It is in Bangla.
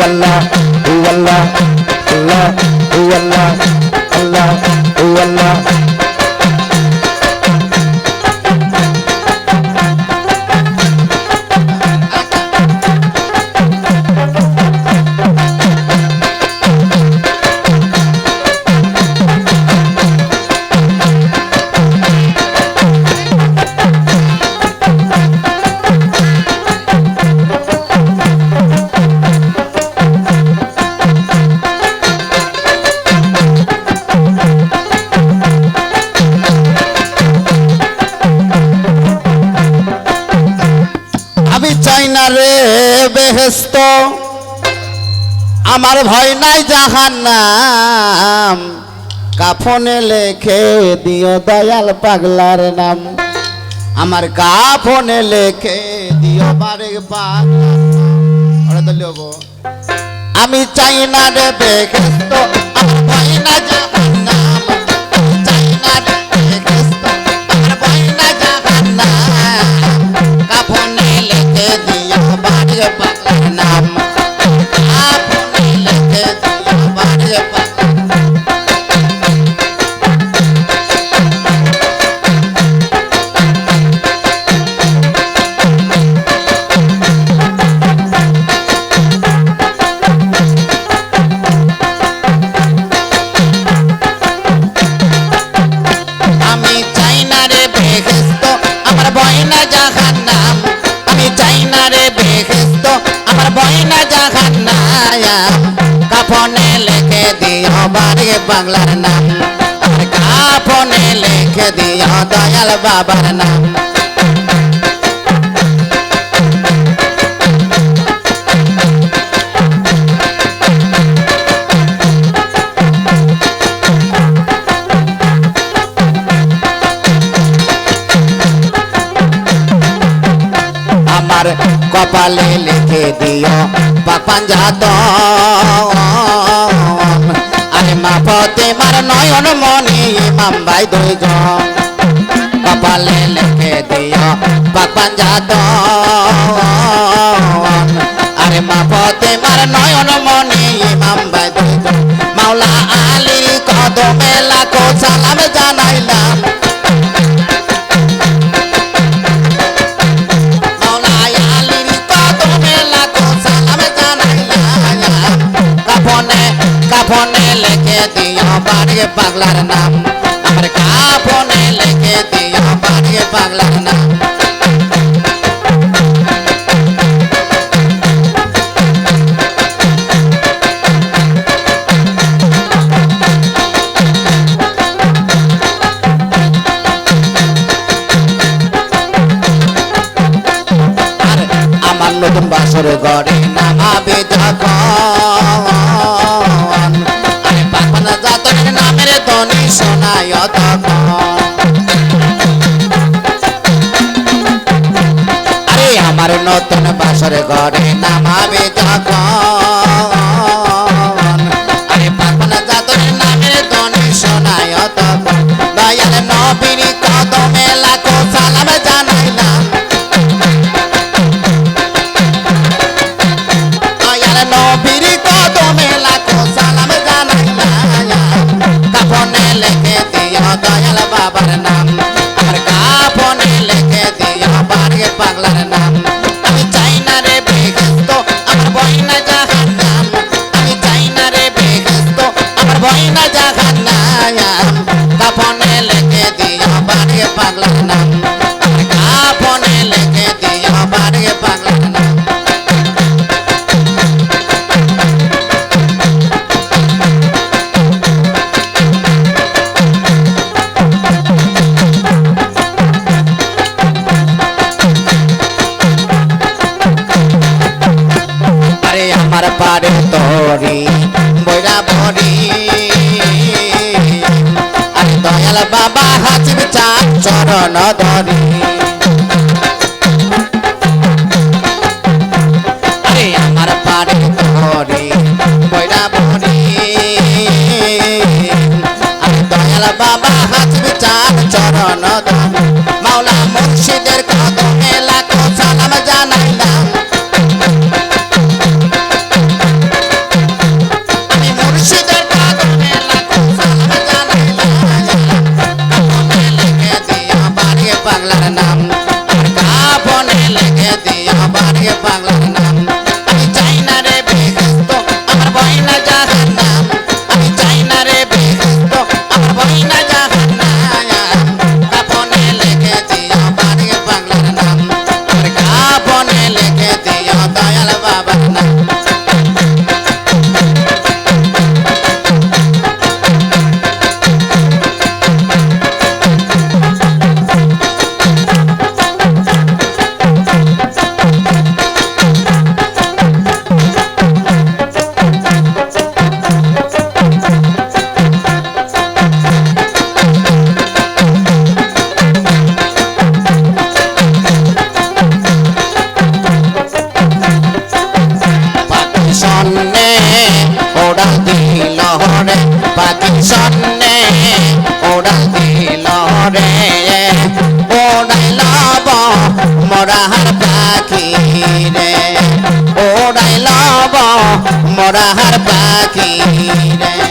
আল্লাহ ও আল্লাহ আল্লাহ ও আল্লাহ আল্লাহ ও আল্লাহ রে বেহেশত আমার ভয় নাই জাহান্নাম কাফনে লেখে দিও দয়াল পাগলার নাম আমার কাফনে লেখে দিও বারে আমি চাই না রে বেহেশত আমার ভয় না জাহান্নাম চাই না রে বেহেশত আমার ভয় না জাহান্নাম কাফনে লেখে দিও বারে পাগলার নাম কাফনে লেখে দিও বারে কাফনে লেখে দিও বারে পাগলার নাম আর কাফনে লেখে দিও দয়াল বাবার নাম আমার কপালে লিখে দিও পাঞ্জাত আরে মা ফতেমার নয়ন মনি ইমাম ভাই দুইজন কপালে লিখে দিও পাঞ্জাত আরে মা ফতেমার নয়ন মনি ইমাম ভাই দুইজন মাওলা আলীর কদমে লাখো সালাম জানাইলাম কাফনে লেখে দিও বারে পাগলার নাম আমার কাফনে লেখে দিও বারে পাগলার নাম আমার নতুন বাসর ঘরে নামাবে যখন আরে পাপনা জাতনের নামের ধ্বনি শোনায় তখন আরে আমার নতুন বাসর ঘরে নামাবে যখন আরে পাপনা জাতনের নামের ধ্বনি শোনায় তখন দয়াল নবীর কদমে লাখো সালাম জানাইলাম নবীর কদমে লাখো সালাম জানাইলাম কাফনে লেখে দিও দয়াল বাবার নাম আর কাফনে লেখে দিও বারে পাগলার নাম আমি চাই না রে বেহেশত আমার ভয় না জাহান্নাম আমি চাই না রে বেহেশত আমার ভয় না জাহান্নাম কাফনে লেখে দিও বারে পাগলার নাম আর কাফনে লেখে দিও বারে পাগলার নাম আমার পারে তোরি বৈরা ভরি আরে দয়াল বাবা হাজির চাঁদ চরণ ধরি আরে আমার পারে তোরি বৈরা ভরি আরে দয়াল বাবা হাজির চাঁদ চরণ ধরি মাওলা মুর্শিদের কদমে লাখো সালাম জানাইলাম ওড়াইলাব মরাহার পাখি রে ওড়াইলাব মরাহার পাখি রে